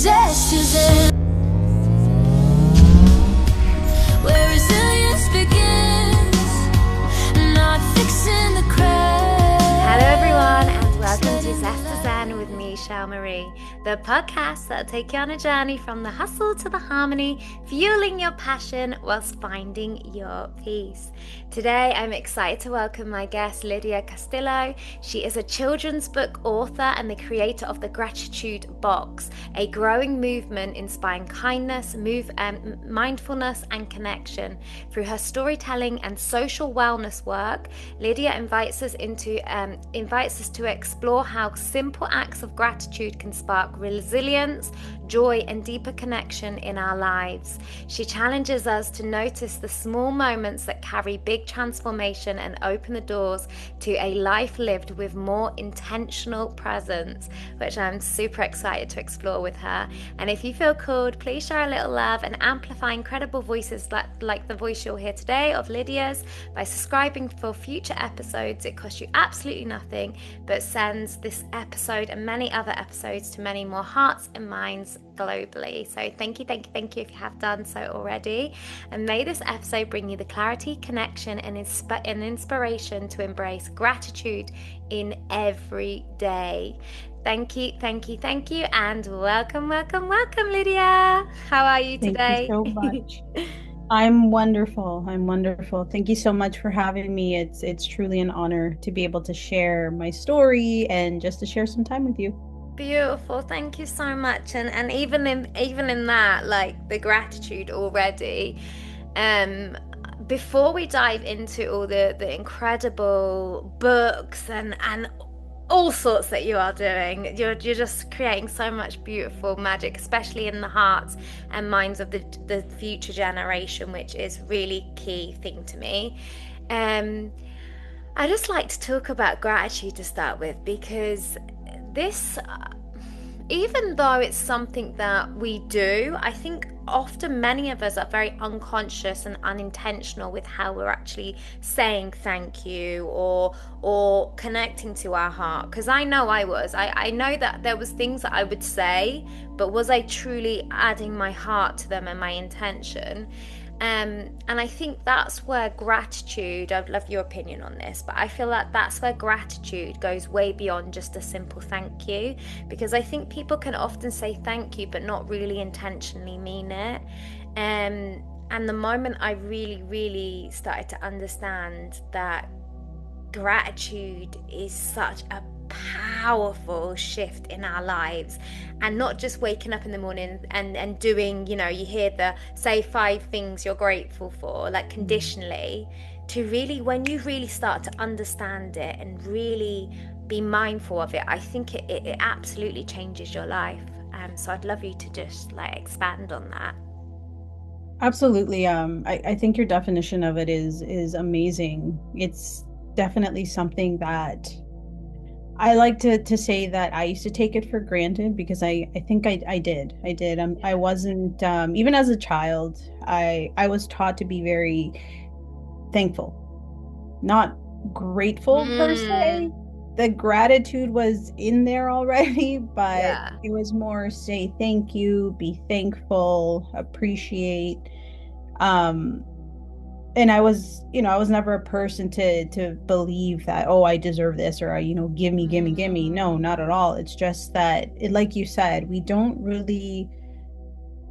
Zest is in, where resilience begins, not fixing the cracks. Hello everyone, and welcome to Zest with me, Shel Marie, the podcast that'll take you on a journey from the hustle to the harmony, fueling your passion whilst finding your peace. Today, I'm excited to welcome my guest, Lydya Castillo. She is a children's book author and the creator of the Gratitude Box, a growing movement inspiring kindness, mindfulness, and connection. Through her storytelling and social wellness work, Lydya invites us to explore how simple acts of gratitude can spark resilience, joy, and deeper connection in our lives. She challenges us to notice the small moments that carry big transformation and open the doors to a life lived with more intentional presence, which I'm super excited to explore with her. And if you feel called, please share a little love and amplify incredible voices like the voice you'll hear today of Lydya's by subscribing for future episodes. It costs you absolutely nothing, but sends this episode and many other episodes to many more hearts and minds globally. So thank you if you have done so already, and may this episode bring you the clarity, connection, and inspiration to embrace gratitude in every day. Thank you, and welcome, Lydya. How are you today? Thank you so much. I'm wonderful. Thank you so much for having me. It's truly an honor to be able to share my story and just to share some time with you. Beautiful. Thank you so much. And even in that, like the gratitude already, before we dive into all the incredible books and all sorts that you are doing, you're just creating so much beautiful magic, especially in the hearts and minds of the future generation, which is really key thing to me. I just like to talk about gratitude to start with, because this, even though it's something that we do, I think often many of us are very unconscious and unintentional with how we're actually saying thank you or connecting to our heart. Because I know I know that there was things that I would say, but was I truly adding my heart to them and my intention? And I think that's where gratitude, I'd love your opinion on this, but I feel like that's where gratitude goes way beyond just a simple thank you, because I think people can often say thank you but not really intentionally mean it. And the moment I really, really started to understand that gratitude is such a powerful shift in our lives, and not just waking up in the morning and doing, you hear the say 5 things you're grateful for, like conditionally, to really, when you really start to understand it and really be mindful of it, I think it absolutely changes your life. So I'd love you to just like expand on that. Absolutely. I think your definition of it is amazing. It's definitely something that I like to say that I used to take it for granted, because I think I did. I wasn't, even as a child, I was taught to be very thankful, not grateful per se. The gratitude was in there already, but It was more say thank you, be thankful, appreciate. And I was never a person to believe that, oh, I deserve this, or, give me. No, not at all. It's just that, like you said, we don't really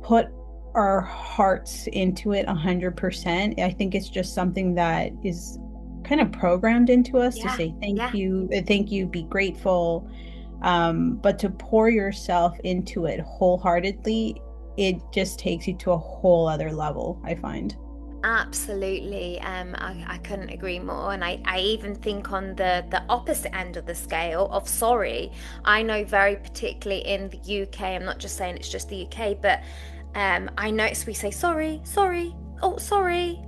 put our hearts into it 100%. I think it's just something that is kind of programmed into us to say thank you, be grateful. But to pour yourself into it wholeheartedly, it just takes you to a whole other level, I find. Absolutely. I couldn't agree more. And I even think on the opposite end of the scale of sorry, I know very particularly in the UK, I'm not just saying it's just the UK, but I notice we say sorry, oh, sorry.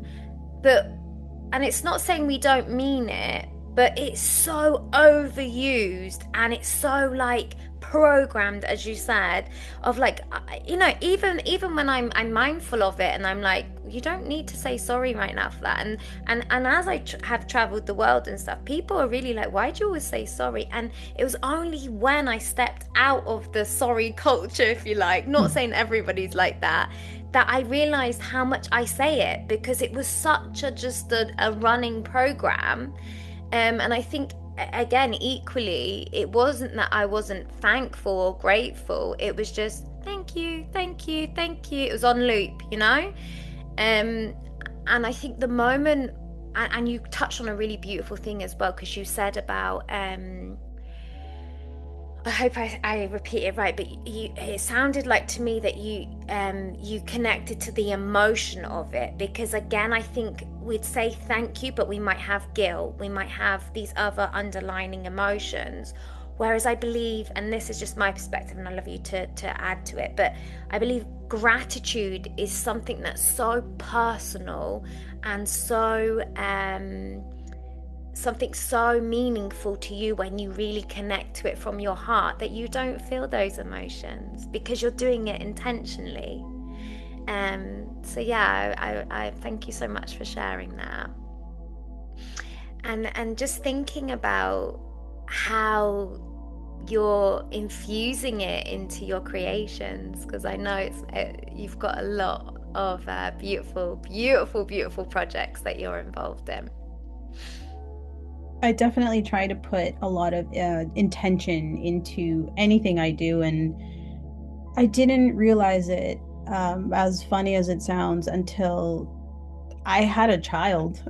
And it's not saying we don't mean it, but it's so overused and it's so like programmed, as you said, of like, you know, even when I'm mindful of it, and I'm like, you don't need to say sorry right now for that. And as I have traveled the world and stuff, people are really like, why do you always say sorry? And it was only when I stepped out of the sorry culture, if you like, not saying everybody's like that, that I realized how much I say it, because it was such a just a running program. And I think, again, equally, it wasn't that I wasn't thankful or grateful. It was just thank you, thank you, thank you. It was on loop, you know. Um, and I think the moment, and you touched on a really beautiful thing as well, because you said about I hope I repeat it right, but it sounded like to me that you connected to the emotion of it, because again, I think we'd say thank you, but we might have guilt, we might have these other underlining emotions. Whereas I believe, and this is just my perspective, and I love you to add to it, but I believe gratitude is something that's so personal and so something so meaningful to you when you really connect to it from your heart, that you don't feel those emotions because you're doing it intentionally. So yeah, I thank you so much for sharing that. And just thinking about how you're infusing it into your creations, because I know you've got a lot of beautiful, beautiful, beautiful projects that you're involved in. I definitely try to put a lot of intention into anything I do, and I didn't realize it, as funny as it sounds, until I had a child.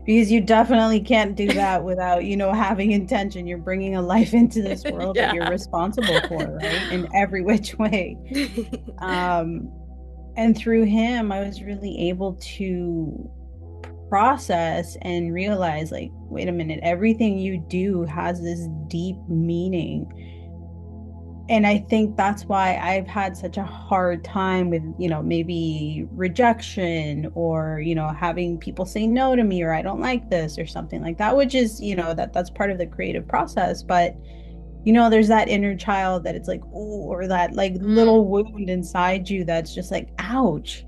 Because you definitely can't do that without, having intention. You're bringing a life into this world that you're Yeah. responsible for, right? In every which way. Um, and through him, I was really able to process and realize, like, wait a minute, everything you do has this deep meaning. And I think that's why I've had such a hard time with, maybe rejection, or, having people say no to me, or I don't like this or something like that, which is, that's part of the creative process. But, there's that inner child that it's like, oh, or that like Mm. little wound inside you that's just like, ouch.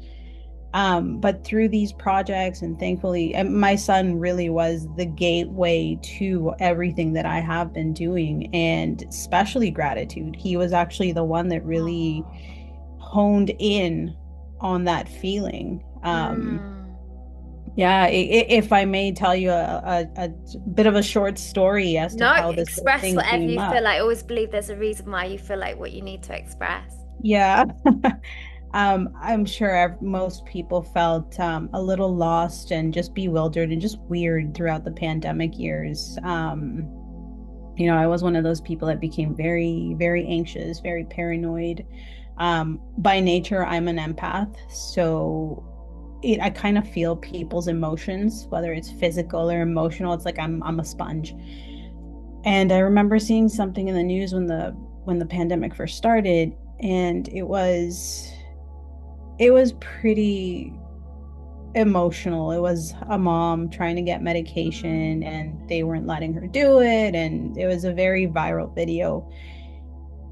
But through these projects, and thankfully, and my son really was the gateway to everything that I have been doing, and especially gratitude. He was actually the one that really honed in on that feeling. Mm. Yeah, if I may tell you a bit of a short story as to No, how this whole express thing whatever came you feel up. like. I always believe there's a reason why you feel like what you need to express. Yeah. I'm sure most people felt a little lost and just bewildered and just weird throughout the pandemic years. I was one of those people that became very, very anxious, very paranoid. By nature, I'm an empath, so I kind of feel people's emotions, whether it's physical or emotional. It's like I'm a sponge. And I remember seeing something in the news when the pandemic first started, and it was pretty emotional. It was a mom trying to get medication and they weren't letting her do it, and it was a very viral video.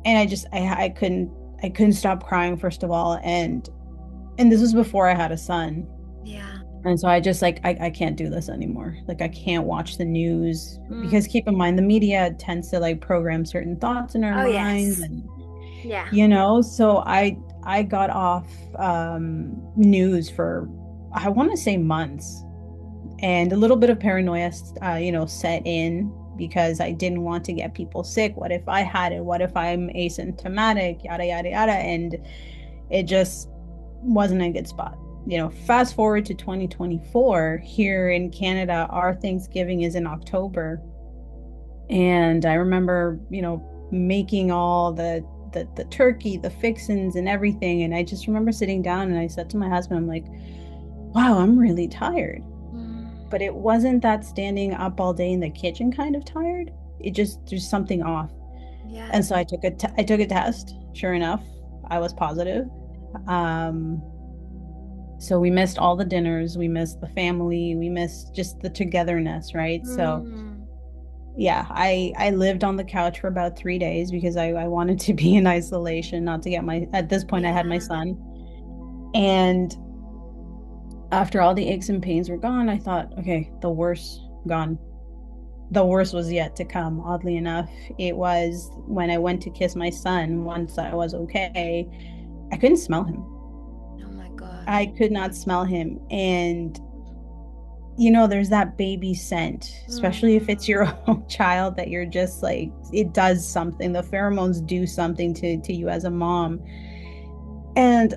And I couldn't stop crying, first of all, and this was before I had a son. Yeah. And so I just like I can't do this anymore. Like I can't watch the news, Mm. because keep in mind the media tends to like program certain thoughts in our Oh, minds, yes. and Yeah. so I got off news for, I want to say, months, and a little bit of paranoia set in, because I didn't want to get people sick. What if I had it? What if I'm asymptomatic? Yada yada yada. And it just wasn't a good spot. Fast forward to 2024, here in Canada, our Thanksgiving is in October. And I remember, making all the turkey, the fixins and everything. And I just remember sitting down and I said to my husband, I'm like, wow, I'm really tired. Mm. But it wasn't that standing up all day in the kitchen kind of tired. It just, there's something off. Yeah. And so I took a test. Sure enough, I was positive. Um, so we missed all the dinners, we missed the family, we missed just the togetherness, right? So Mm. yeah, I lived on the couch for about 3 days because I wanted to be in isolation, not to get my, at this point I had my Yeah. son. And after all the aches and pains were gone, I thought, okay, the worst gone. The worst was yet to come. Oddly enough, it was when I went to kiss my son once I was okay. I couldn't smell him. Oh my I gosh. could not smell him. And there's that baby scent, especially if it's Mm. your own child that you're just like, it does something. The pheromones do something to you as a mom. And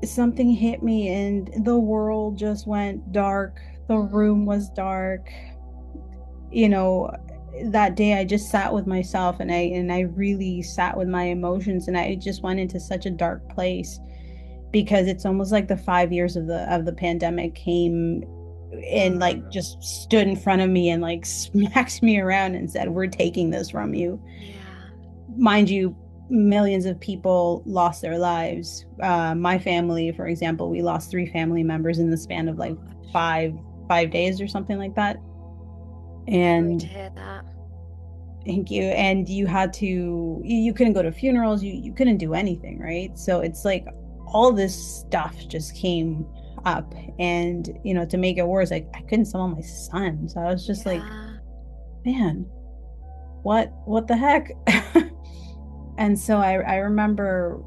something hit me and the world just went dark. The room Mm. was dark. You know, that day I just sat with myself and I really sat with my emotions and I just went into such a dark place because it's almost like the 5 years of the pandemic came and like Mm. just stood in front of me and like smacked me around and said, "We're taking this from you." Yeah. Mind you, millions of people lost their lives. My family, for example, we lost three family members in the span of like Gosh. five days or something like that. Sorry to And hear that. thank you. And you had to, you couldn't go to funerals, you couldn't do anything, right? So it's like all this stuff just came up. And, to make it worse, I couldn't summon my son. So I was just like, Yeah. man, what the heck? And so I remember,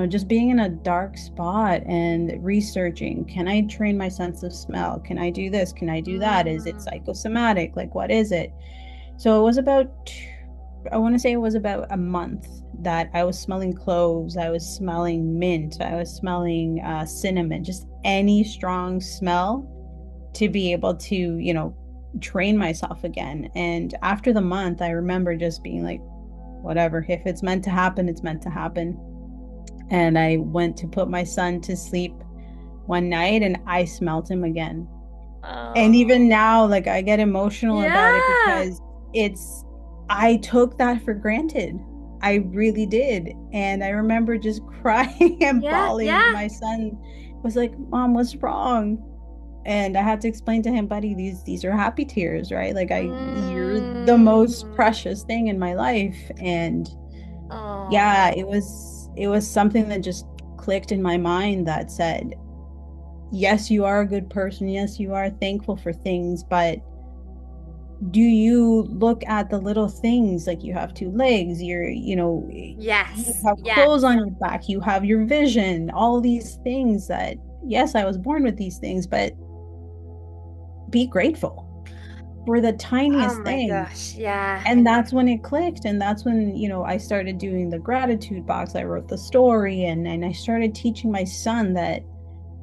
just being in a dark spot and researching, can I train my sense of smell? Can I do this? Can I do that? Is it Mm. psychosomatic? Like, what is it? So it was about, I want to say it was about a month that I was smelling cloves, I was smelling mint, I was smelling cinnamon, just any strong smell to be able to, train myself again. And after the month, I remember just being like, whatever, if it's meant to happen, it's meant to happen. And I went to put my son to sleep one night and I smelt him again. And even Oh. now, like I get emotional about it Yeah. because it's, I took that for granted. I really did. And I remember just crying and Yeah. bawling. And Yeah. my son was like, Mom, what's wrong? And I had to explain to him, buddy, these are happy tears, right? Like you're the most Mm. precious thing in my life. And yeah, Oh. it was something that just clicked in my mind that said, yes, you are a good person. Yes, you are thankful for things, but do you look at the little things like you have two legs, you Yes. have Yes. clothes on your back, you have your vision, all these things that, yes, I was born with these things, but be grateful for the Oh tiniest my thing. gosh. Yeah. And that's when it clicked. And that's when, I started doing the gratitude box. I wrote the story and I started teaching my son that,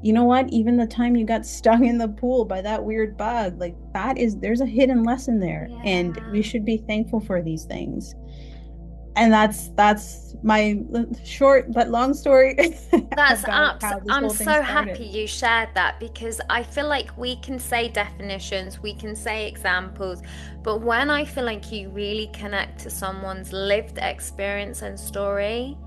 you know what, even the time you got stung in the pool by that weird bug, like there's a hidden lesson there. And we Yeah. should be thankful for these things. And that's my short but long story about how this I'm whole thing so happy started. you shared that because I feel like we can say definitions, we can say examples, but when I feel like you really connect to someone's lived experience and story,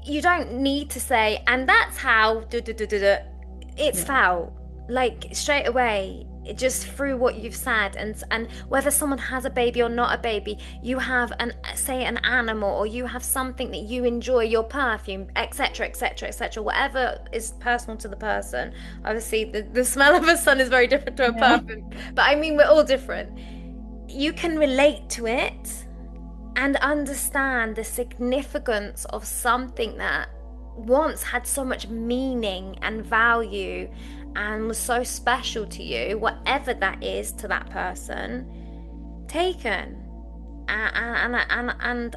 you don't need to say, and that's how it's Yeah. felt like straight away, just through what you've said, and whether someone has a baby or not a baby, you have an, say, an animal, or you have something that you enjoy, your perfume, etc., etc., etc., whatever is personal to the person. Obviously the smell of a sun is very different to a Yeah. perfume, but I mean, we're all different. You can relate to it and understand the significance of something that once had so much meaning and value and was so special to you, whatever that is to that person, taken. And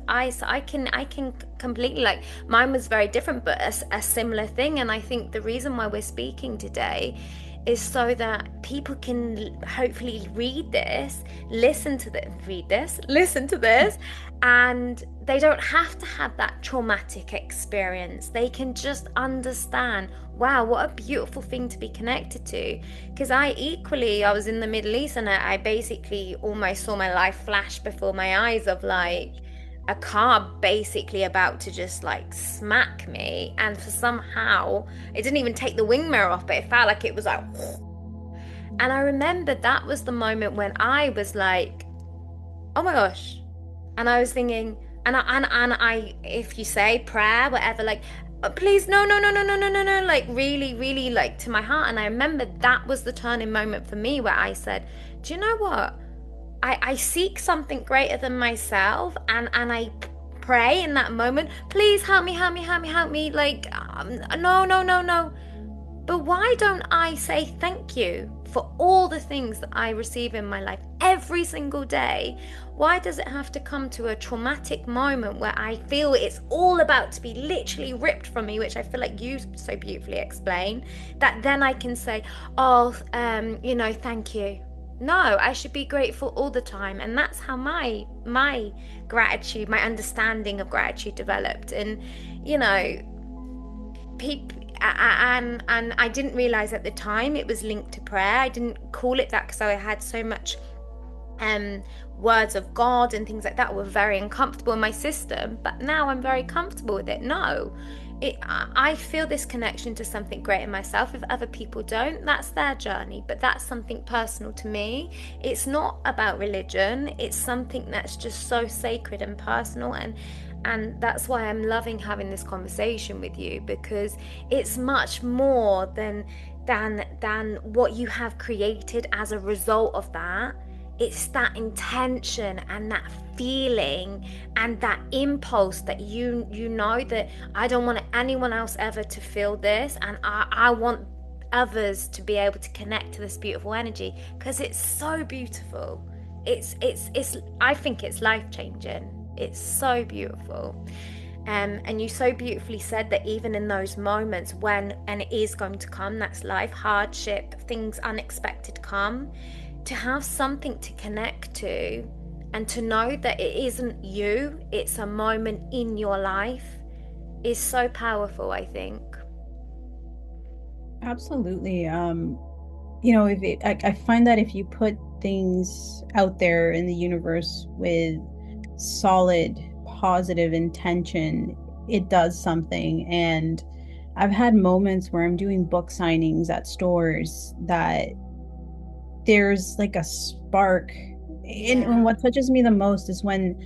I can completely, like, mine was very different but a similar thing, and I think the reason why we're speaking today is so that people can hopefully read this, listen to this, and they don't have to have that traumatic experience. They can just understand, wow, what a beautiful thing to be connected to. Because I was in the Middle East and I basically almost saw my life flash before my eyes of like a car basically about to just like smack me. And for somehow, it didn't even take the wing mirror off, but it felt like it was like, And I remember that was the moment when I was like, oh my gosh. And I was thinking, and I, if you say prayer, whatever, like, please, no, no, no, no, no, no, no, no, like really, really, like to my heart. And I remember that was the turning moment for me where I said, do you know what? I seek something greater than myself, and I pray in that moment, please help me, help me, help me, help me. Like, no, no, no, no. But why don't I say thank you for all the things that I receive in my life every single day? Why does it have to come to a traumatic moment where I feel it's all about to be literally ripped from me, which I feel like you so beautifully explain, that then I can say, oh, thank you. No, I should be grateful all the time. And that's how my gratitude, my understanding of gratitude developed. And, you know, people, and I didn't realize at the time it was linked to prayer. I didn't call it that because I had so much words of God and things like that were very uncomfortable in my system, but now I'm very comfortable with it. No, I feel this connection to something great in myself. If other people don't, that's their journey, but that's something personal to me. It's not about religion. It's something that's just so sacred and personal, and that's why I'm loving having this conversation with you, because it's much more than what you have created as a result of that. It's that intention and that feeling and that impulse that you know that I don't want anyone else ever to feel this, and I want others to be able to connect to this beautiful energy, because it's so beautiful. It's I think it's life-changing. It's so beautiful. And you so beautifully said that even in those moments when, and it is going to come, that's life, hardship, things unexpected come, to have something to connect to and to know that it isn't you, it's a moment in your life, is so powerful, I think. Absolutely. I find that if you put things out there in the universe with solid, positive intention, it does something. And I've had moments where I'm doing book signings at stores that there's like a spark. And what touches me the most is when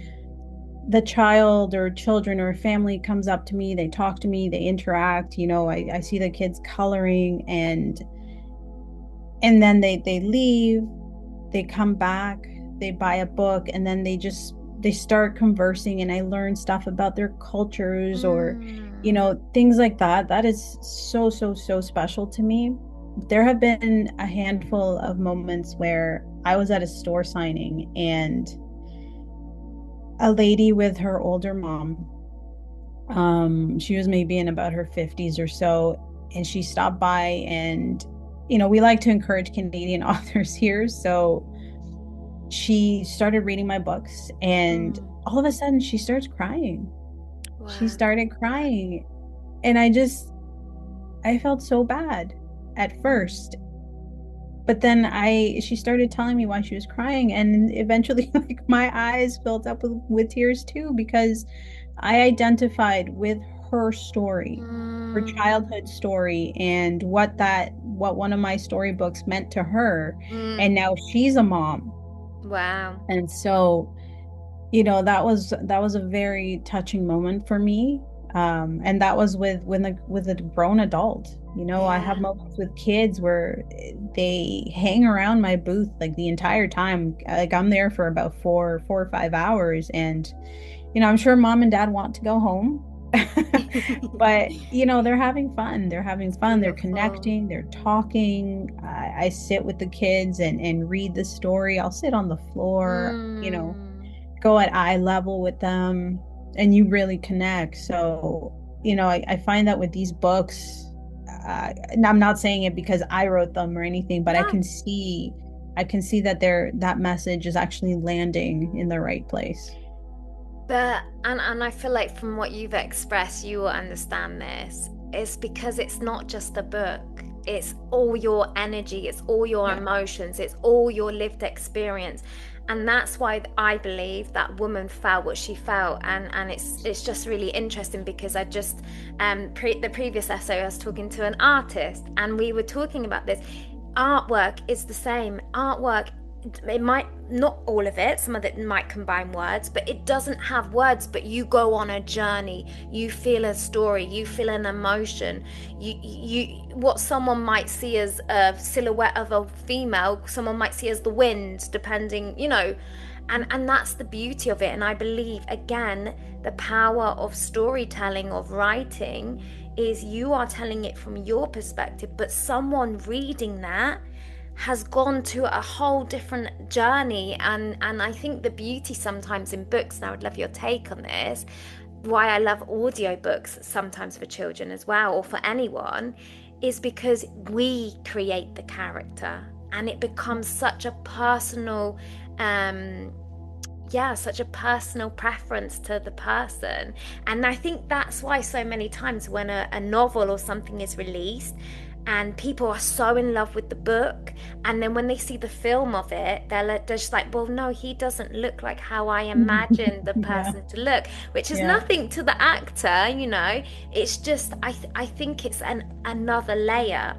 the child or children or family comes up to me, they talk to me, they interact, I see the kids coloring, and then they leave, they come back, they buy a book, and then they start conversing, and I learn stuff about their cultures or things like that. That is so, so, so special to me. There have been a handful of moments where I was at a store signing, and a lady with her older mom, she was maybe in about her 50s or so, and she stopped by, and we like to encourage Canadian authors here, so she started reading my books, and all of a sudden she starts crying. Wow. She started crying, and I felt so bad at first, but then she started telling me why she was crying, and eventually like my eyes filled up with tears too, because I identified with her story, her childhood story, and what one of my storybooks meant to her. And now she's a mom. Wow. And so, that was a very touching moment for me. And that was with a grown adult. I have moments with kids where they hang around my booth like the entire time. Like I'm there for about 4 or 5 hours, and I'm sure mom and dad want to go home. But they're having fun. They're connecting, they're talking. I sit with the kids and read the story. I'll sit on the floor, go at eye level with them, and you really connect. So I find that with these books, and I'm not saying it because I wrote them or anything, but I can see that that message is actually landing in the right place. But and I feel like from what you've expressed, you will understand this. It's because it's not just a book. It's all your energy. It's all your emotions. It's all your lived experience. And that's why I believe that woman felt what she felt. And it's just really interesting, because I just the previous essay I was talking to an artist, and we were talking about this. artwork is the same. Artwork, it might not all of it, some of it might combine words, but it doesn't have words, but you go on a journey, you feel a story, you feel an emotion. You what someone might see as a silhouette of a female, someone might see as the wind, depending, and that's the beauty of it. And I believe, again, the power of storytelling, of writing, is you are telling it from your perspective, but someone reading that has gone to a whole different journey. And I think the beauty sometimes in books, and I would love your take on this, why I love audiobooks sometimes for children as well, or for anyone, is because we create the character and it becomes such a personal such a personal preference to the person. And I think that's why so many times when a novel or something is released and people are so in love with the book, and then when they see the film of it, they're just like, well, no, he doesn't look like how I imagined the Yeah, person to look, which is yeah. nothing to the actor. It's just, I think it's another layer.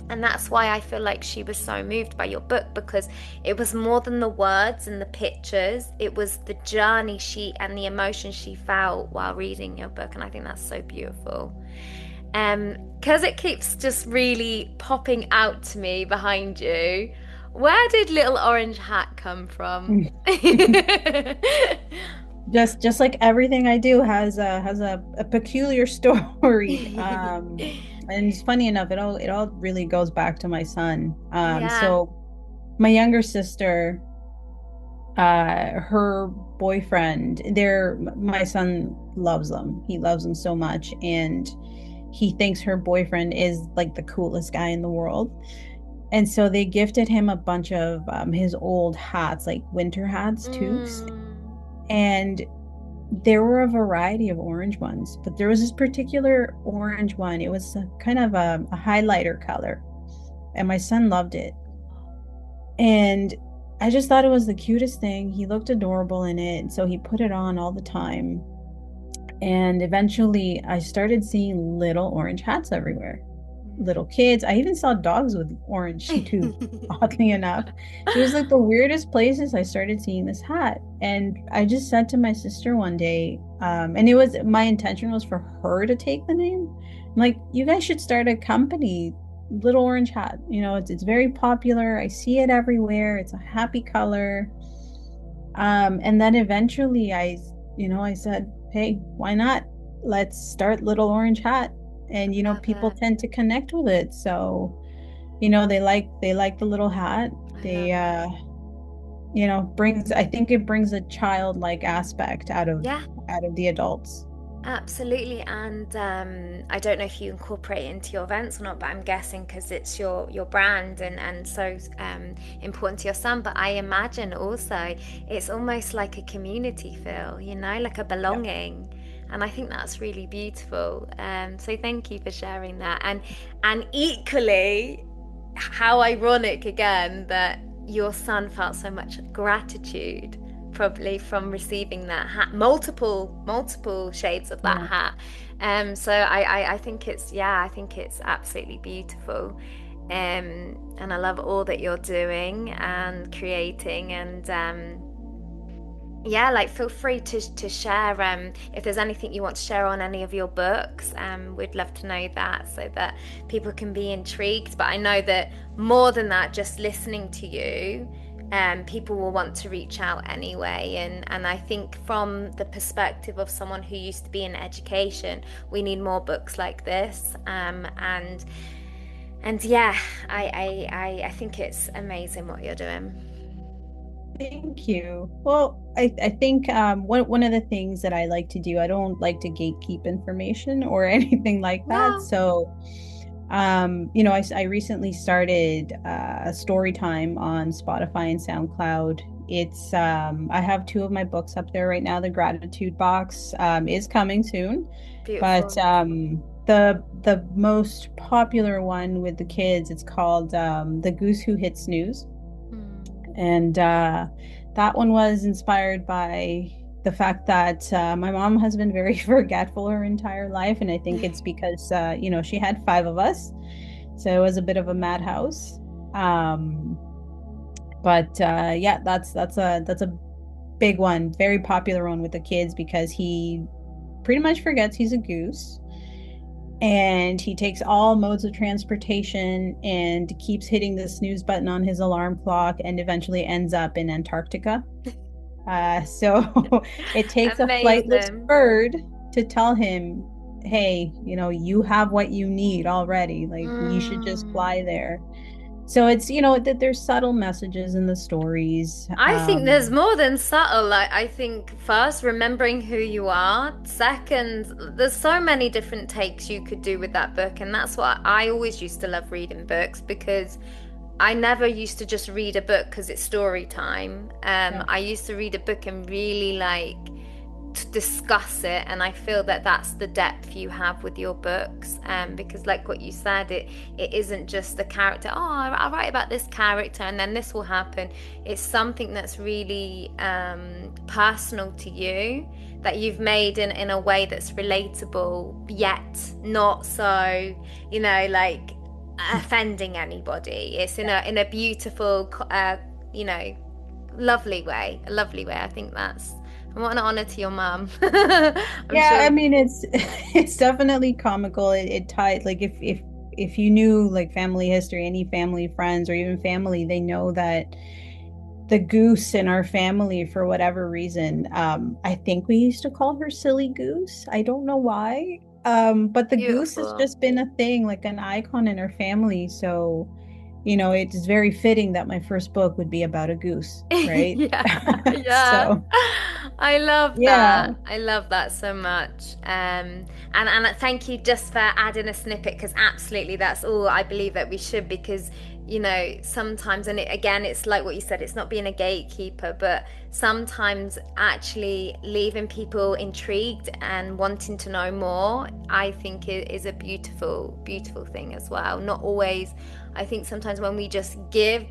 And that's why I feel like she was so moved by your book, because it was more than the words and the pictures. It was the journey she and the emotion she felt while reading your book. And I think that's so beautiful. Because it keeps just really popping out to me behind you. Where did Little Orange Hat come from? Just like everything I do has a peculiar story. And it's funny enough, it all really goes back to my son. Yeah. So my younger sister, her boyfriend, my son loves them. He loves them so much, and he thinks her boyfriend is like the coolest guy in the world. And so they gifted him a bunch of his old hats, like winter hats, toques. Mm. And there were a variety of orange ones, but there was this particular orange one. It was kind of a highlighter color, and my son loved it. And I just thought it was the cutest thing. He looked adorable in it, so he put it on all the time. And eventually, I started seeing little orange hats everywhere. Little kids. I even saw dogs with orange too, oddly enough. So it was like the weirdest places I started seeing this hat. And I just said to my sister one day, and it was my intention was for her to take the name. I'm like, you guys should start a company, Little Orange Hat. It's very popular. I see it everywhere. It's a happy color. And then eventually I said, hey, why not? Let's start Little Orange Hat. And Love people it. tend to connect with it. So, they like the little hat. I They love it. brings I think it brings a childlike aspect out of Yeah. out of the adults. Absolutely, and I don't know if you incorporate it into your events or not, but I'm guessing because it's your brand and so important to your son. But I imagine also it's almost like a community feel, like a Yeah. belonging, and I think that's really beautiful. So thank you for sharing that, and equally, how ironic again that your son felt so much gratitude probably from receiving that hat, multiple shades of that Yeah. hat. So I think I think it's absolutely beautiful. And I love all that you're doing and creating. And like, feel free to share if there's anything you want to share on any of your books. We'd love to know that so that people can be intrigued. But I know that more than that, just listening to you, people will want to reach out anyway. And I think from the perspective of someone who used to be in education, we need more books like this. And yeah, I think it's amazing what you're doing. Thank you. Well, I think one of the things that I like to do, I don't like to gatekeep information or anything like that. No. So, I recently started a story time on Spotify and SoundCloud. I have two of my books up there right now. The Gratitude Box is coming soon, but Beautiful. the most popular one with the kids, it's called The Goose Who Hit Snooze. Hmm. And that one was inspired by the fact that my mom has been very forgetful her entire life. And I think it's because, she had five of us. So it was a bit of a madhouse. Um, but yeah, that's a big one, very popular one with the kids because he pretty much forgets he's a goose and he takes all modes of transportation and keeps hitting the snooze button on his alarm clock and eventually ends up in Antarctica. So it takes a flightless Amazing. bird to tell him, hey, you have what you need already. Like you should just fly Mm. there. So it's, that there's subtle messages in the stories. I think there's more than subtle. Like, I think first, remembering who you are. Second, there's so many different takes you could do with that book. And that's why I always used to love reading books because I never used to just read a book because it's story time. Yeah. I used to read a book and really like to discuss it, and I feel that that's the depth you have with your books, because like what you said, it isn't just the character. Oh, I'll write about this character and then this will happen. It's something that's really personal to you, that you've made in a way that's relatable yet not so, like offending anybody. It's in a beautiful, you know lovely way, a lovely way. I think that's, what an honor to your mum. I'm Yeah, I sure. mean it's it's definitely comical. It tied like if you knew like family history, any family friends or even family, they know that the goose in our family for whatever reason, I think we used to call her Silly Goose. I don't know why. But the goose has Beautiful. just been a thing, like an icon in our family. So, it's very fitting that my first book would be about a goose, right? Yeah, yeah. So, I love yeah. that. I love that so much. And thank you just for adding a snippet, because absolutely that's all I believe that we should, because sometimes, and again, it's like what you said, it's not being a gatekeeper, but sometimes actually leaving people intrigued and wanting to know more, I think it is a beautiful, beautiful thing as well. Not always. I think sometimes when we just give,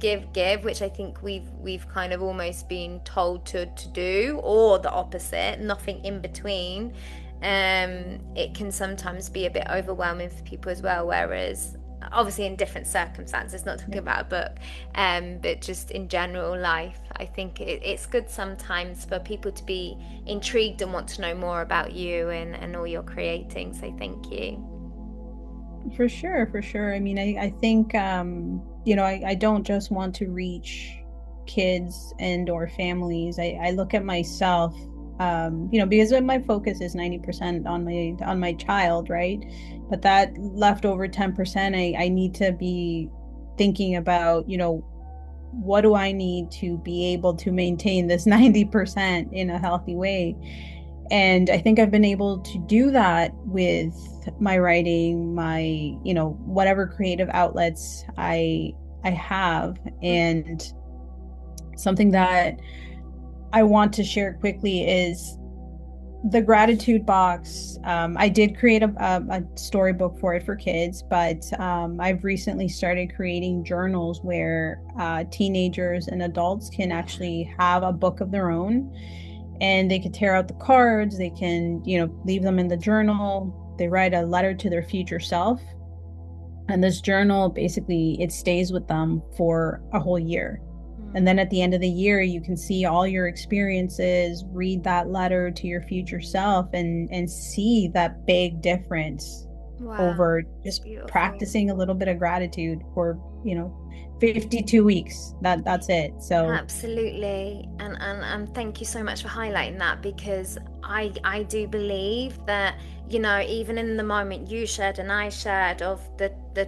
which I think we've kind of almost been told to do, or the opposite, nothing in between, it can sometimes be a bit overwhelming for people as well. Whereas, obviously, in different circumstances, not talking about a book, but just in general life, I think it's good sometimes for people to be intrigued and want to know more about you and all you're creating. So thank you. For sure, for sure. I mean, I think I don't just want to reach kids and or families. I look at myself, because my focus is 90% on my child, right? But that leftover 10%, I need to be thinking about, what do I need to be able to maintain this 90% in a healthy way? And I think I've been able to do that with my writing, my, whatever creative outlets I have. And something that I want to share quickly is the gratitude box. I did create a storybook for it for kids, but I've recently started creating journals where teenagers and adults can actually have a book of their own, and they could tear out the cards. They can, leave them in the journal. They write a letter to their future self. And this journal basically it stays with them for a whole year. And then at the end of the year, you can see all your experiences, read that letter to your future self and see that big difference Wow, over it's just beautiful. practicing a little bit of gratitude for, 52 weeks. That's it. So Absolutely. And thank you so much for highlighting that, because I do believe that, even in the moment you shared and I shared of the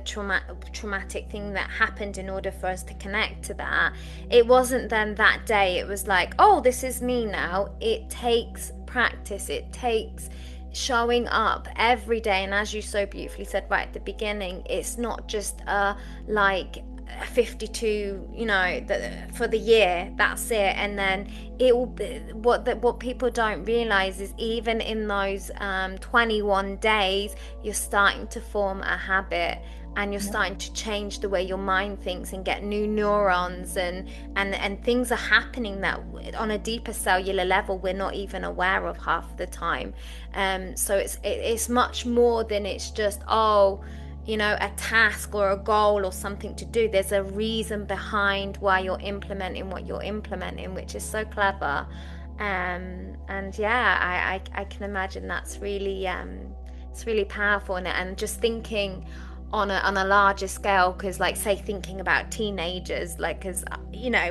traumatic thing that happened, in order for us to connect to that, it wasn't then that day it was like, oh, this is me now. It takes practice. It takes showing up every day. And as you so beautifully said right at the beginning, it's not just a like 52, for the year, that's it. And then it will be what people don't realize is, even in those 21 days, you're starting to form a habit, and you're yep. starting to change the way your mind thinks and get new neurons, and things are happening that on a deeper cellular level we're not even aware of, 1/2 the time. So it's much more than it's just, oh, a task or a goal or something to do. There's a reason behind why you're implementing what you're implementing, which is so clever. And yeah, I can imagine that's really it's really powerful, and just thinking on a larger scale, because like say thinking about teenagers, like because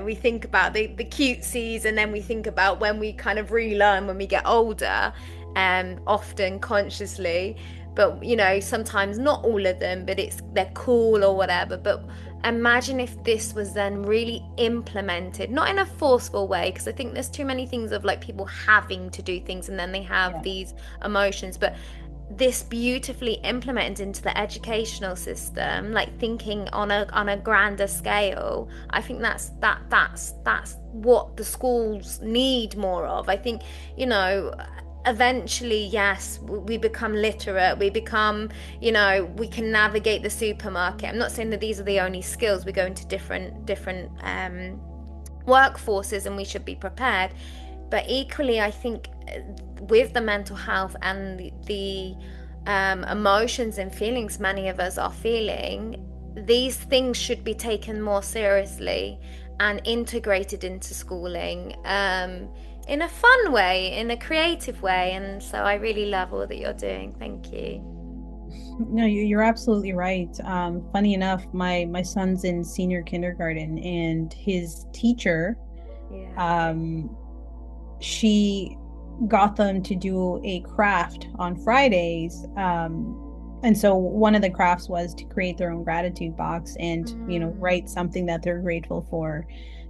we think about the cutesies, and then we think about when we kind of relearn when we get older, often consciously, but sometimes not all of them, but they're cool or whatever. But imagine if this was then really implemented, not in a forceful way, because I think there's too many things of like people having to do things and then they have Yeah. these emotions, but this beautifully implemented into the educational system, like thinking on a grander scale. I think that's what the schools need more of. I think, eventually, yes, we become literate, we become, we can navigate the supermarket. I'm not saying that these are the only skills. We go into different workforces and we should be prepared. But equally, I think with the mental health and the emotions and feelings many of us are feeling, these things should be taken more seriously and integrated into schooling, in a fun way, in a creative way. And so I really love all that you're doing. Thank you. No, you're absolutely right. Funny enough, my son's in senior kindergarten, and his teacher, Yeah. um, she got them to do a craft on Fridays. And so one of the crafts was to create their own gratitude box and, write Mm, something that they're grateful for.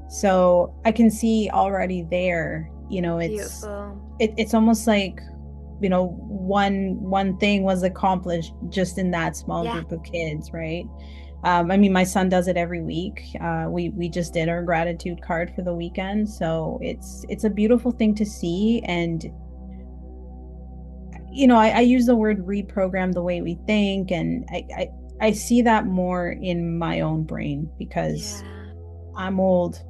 So I can see already there, beautiful. it's almost like, one thing was accomplished just in that small Yeah. group of kids, right? I mean, my son does it every week. We just did our gratitude card for the weekend, so it's a beautiful thing to see. And I use the word reprogram the way we think, and I see that more in my own brain because Yeah. I'm old.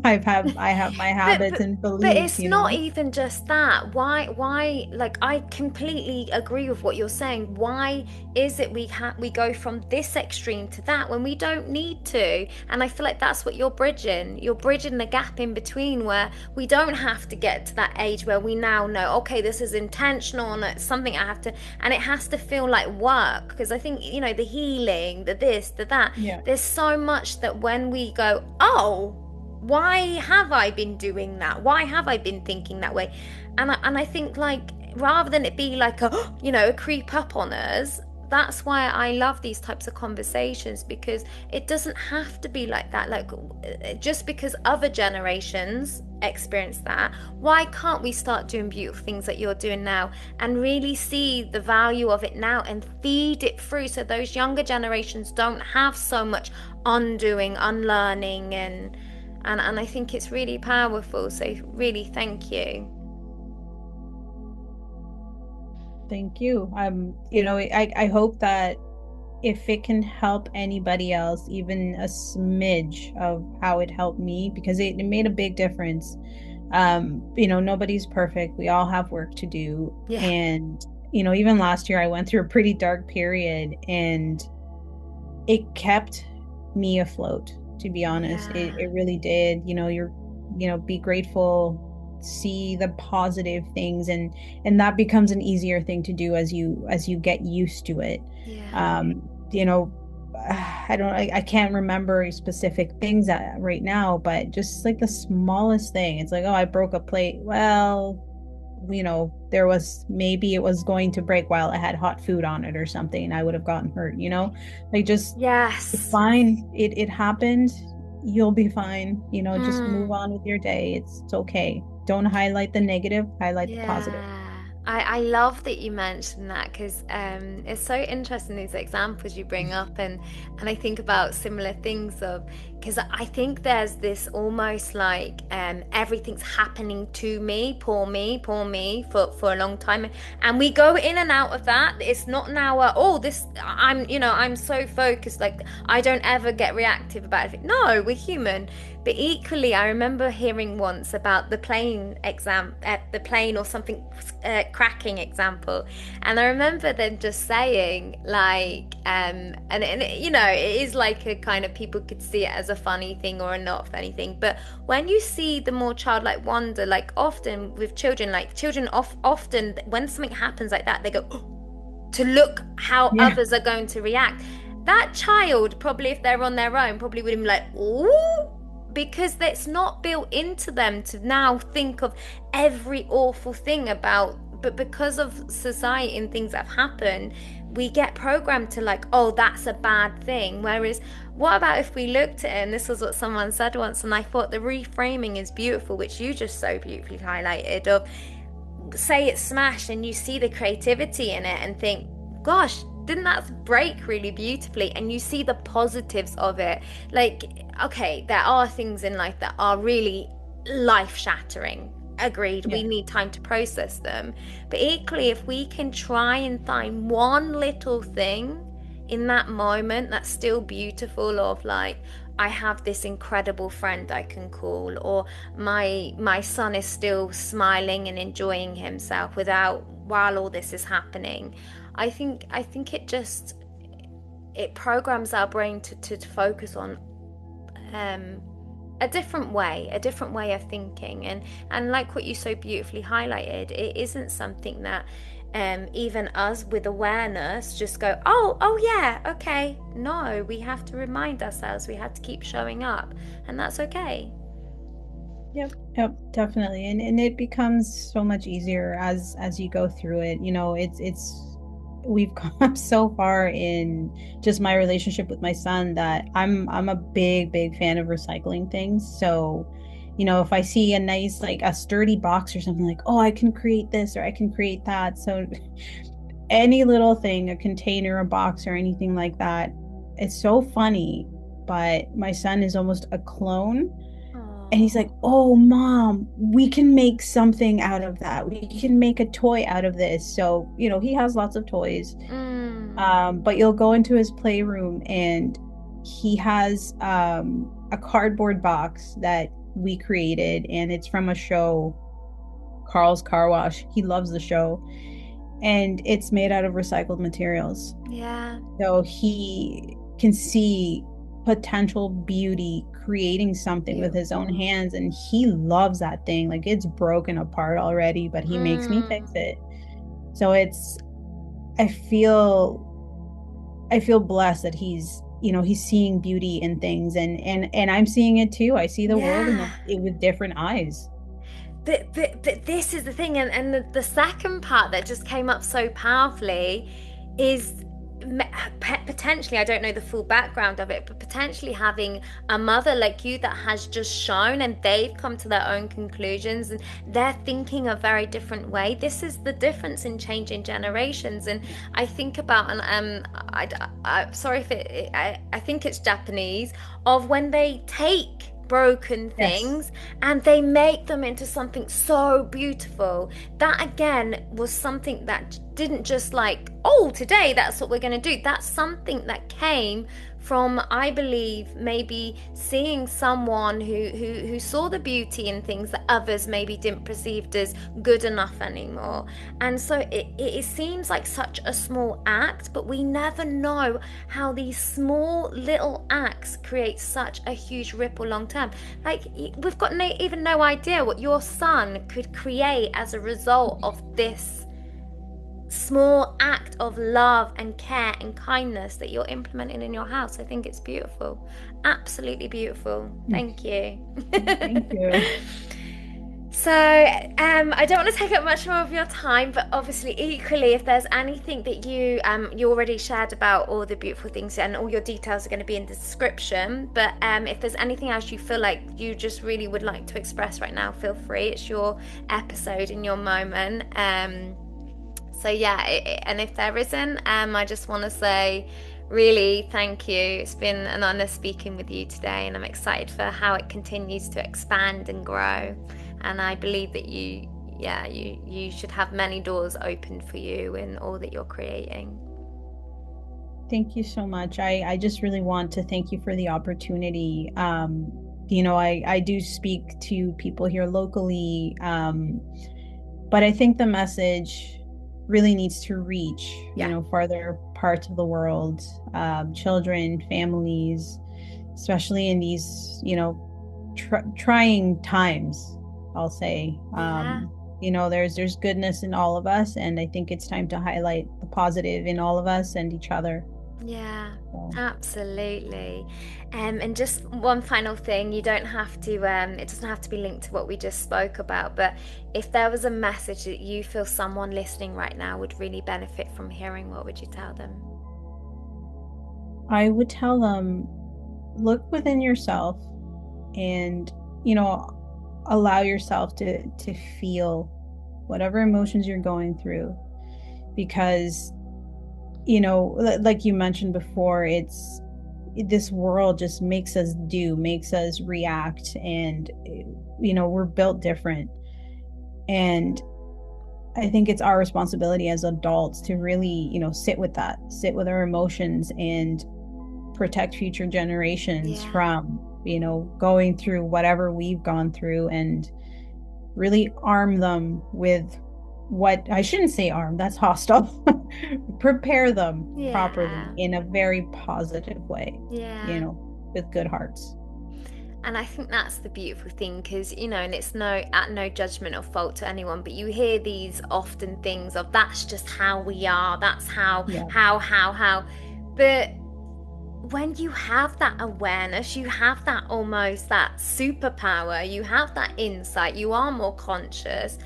I have my But habits but and but beliefs, it's not even just that. Why like I completely agree with what you're saying. Why is it we go from this extreme to that when we don't need to? And I feel like that's what you're bridging. You're bridging the gap in between where we don't have to get to that age where we now know, okay, this is intentional and it's something I have to, and it has to feel like work. Because I think, the healing, the this, the that, yeah. there's so much that when we go, oh, why have I been doing that? Why have I been thinking that way? And I think, like, rather than it be like a creep up on us, that's why I love these types of conversations, because it doesn't have to be like that. Like, just because other generations experience that, why can't we start doing beautiful things that you're doing now and really see the value of it now and feed it through so those younger generations don't have so much undoing, unlearning, and I think it's really powerful. So really, thank you. Thank you. I hope that if it can help anybody else, even a smidge of how it helped me, because it made a big difference. Nobody's perfect. We all have work to do. Yeah, And, even last year I went through a pretty dark period, and it kept me afloat, to be honest. It yeah, really did. Be grateful, see the positive things, and that becomes an easier thing to do as you get used to it. yeah, Um, you know, I can't remember specific things right now, but just like the smallest thing, it's like, oh, I broke a plate. Well, there was, maybe it was going to break while it had hot food on it or something, and I would have gotten hurt. Like, just, it's yes. fine. It happened. You'll be fine. Just move Mm. on with your day. It's okay. Don't highlight the negative, highlight the positive. Yeah, I love that you mentioned that, because it's so interesting these examples you bring up, and I think about similar things of, because I think there's this almost like everything's happening to poor me for a long time, and we go in and out of that. It's not now oh, this, I'm so focused, like I don't ever get reactive about it. No, we're human. But equally, I remember hearing once about the plane exam, the plane or something cracking example, and I remember them just saying like, you know, it is like a kind of, people could see it as a funny thing or a not funny thing, but when you see the more childlike wonder, like often with children, like children often when something happens like that, they go to look how Yeah. others are going to react. That child, probably if they're on their own, probably would be like, ooh, because it's not built into them to now think of every awful thing about, but because of society and things that have happened, we get programmed to like, oh, that's a bad thing. Whereas, what about if we looked at it, and this was what someone said once, and I thought the reframing is beautiful, which you just so beautifully highlighted, of say it's smashed and you see the creativity in it and think, gosh, didn't that break really beautifully? And you see the positives of it. Like, okay, there are things in life that are really life shattering. Agreed, Yeah. we need time to process them. But equally, if we can try and find one little thing in that moment that's still beautiful, of like, I have this incredible friend I can call, or my son is still smiling and enjoying himself without while all this is happening. I think it programs our brain to focus on um a different way of thinking, and like what you so beautifully highlighted, it isn't something that even us with awareness just go, oh yeah, okay. No, we have to remind ourselves, we have to keep showing up, and that's okay. Yep, yep, definitely. And it becomes so much easier as you go through it. You know, it's we've come so far in just my relationship with my son that I'm a big fan of recycling things. So, you know, if I see a nice, like a sturdy box or something, like, oh, I can create this or I can create that. So any little thing, a container, a box, or anything like that, it's so funny. But my son is almost a clone, and he's like, Oh. "Oh, mom, we can make something out of that. We can make a toy out of this." So, you know, he has lots of toys. Mm. But you'll go into his playroom and he has a cardboard box that we created, and it's from a show, Carl's Car Wash. He loves the show, and it's made out of recycled materials. Yeah. So he can see potential beauty creating something with his own Beautiful. hands, and he loves that thing. Like, it's broken apart already, but he makes me fix Mm. it. So it's I feel I feel blessed that he's seeing beauty in things, and I'm seeing it too. I see the world Yeah. with different eyes. But this is the thing, and the second part that just came up so powerfully is potentially, I don't know the full background of it, but potentially having a mother like you that has just shown, and they've come to their own conclusions, and they're thinking a very different way. This is the difference in changing generations. And I think about, and sorry if I think it's Japanese, of when they take broken Yes. things and they make them into something so beautiful. That again was something that didn't just like, oh, today that's what we're going to do. That's something that came from, I believe, maybe seeing someone who saw the beauty in things that others maybe didn't perceive as good enough anymore. And so it seems like such a small act, but we never know how these small little acts create such a huge ripple long term. Like, we've got even no idea what your son could create as a result of this small act of love and care and kindness that you're implementing in your house. I think it's beautiful. Absolutely beautiful. Thank you. Thank you. So, I don't want to take up much more of your time, but obviously, equally, if there's anything that you already shared about all the beautiful things, and all your details are going to be in the description. But if there's anything else you feel like you just really would like to express right now, feel free. It's your episode and your moment. So yeah, and if there isn't, I just want to say, really, thank you. It's been an honor speaking with you today, and I'm excited for how it continues to expand and grow. And I believe that you should have many doors open for you in all that you're creating. Thank you so much. I just really want to thank you for the opportunity. I do speak to people here locally, but I think the message really needs to reach, Yeah. farther parts of the world, children, families, especially in these, trying times, I'll say. Yeah. There's goodness in all of us, and I think it's time to highlight the positive in all of us and each other. Yeah, So, absolutely. And just one final thing, you don't have to, it doesn't have to be linked to what we just spoke about, but if there was a message that you feel someone listening right now would really benefit from hearing, what would you tell them? I would tell them, look within yourself and, allow yourself to feel whatever emotions you're going through, because, like you mentioned before, it's this world just makes us react, and we're built different. And I think it's our responsibility as adults to really, sit with our emotions and protect future generations Yeah, from, going through whatever we've gone through, and really arm them with what I shouldn't say arm, that's hostile. Prepare them properly yeah, in a very positive way, yeah. with good hearts. And I think that's the beautiful thing, because, and it's no judgment or fault to anyone, but you hear these often things of that's just how we are, that's Yeah. how. But when you have that awareness, you have that almost that superpower, you have that insight, you are more conscious.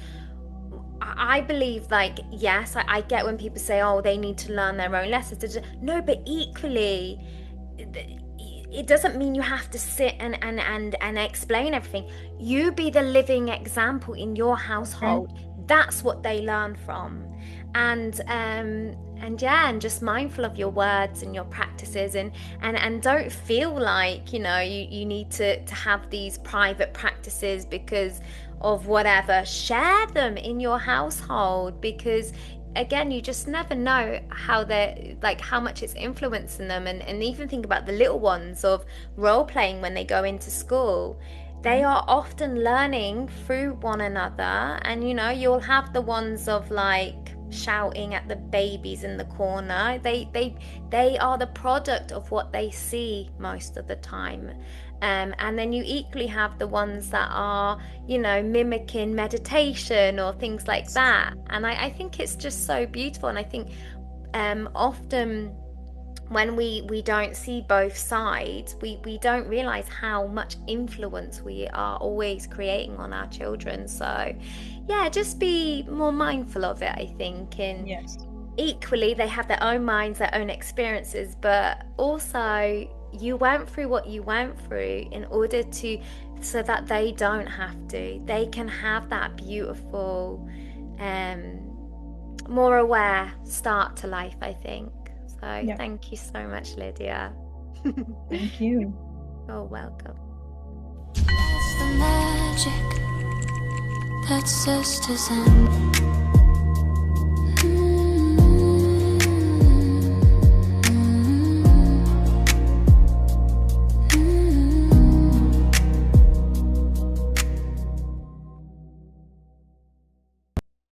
I believe, like, yes, I get when people say, oh, they need to learn their own lessons. No, but equally, it doesn't mean you have to sit and explain everything. You be the living example in your Okay. household. That's what they learn from. And yeah, and just mindful of your words and your practices, and don't feel like, you need to have these private practices because of whatever. Share them in your household, because again, you just never know how they're, like, how much it's influencing them. And even think about the little ones of role playing when they go into school. They Yeah. are often learning through one another, and you'll have the ones of, like, shouting at the babies in the corner. They are the product of what they see most of the time. And then you equally have the ones that are, mimicking meditation or things like that. And I think it's just so beautiful. And I think often when we don't see both sides, we don't realize how much influence we are always creating on our children. So yeah, just be more mindful of it, I think. And Yes. equally, they have their own minds, their own experiences, but also you went through what you went through in order to, so that they don't have to. They can have that beautiful, more aware start to life, I think. So Yep. thank you so much, Lydya. Thank you. You're welcome. That's the magic that Zest is in.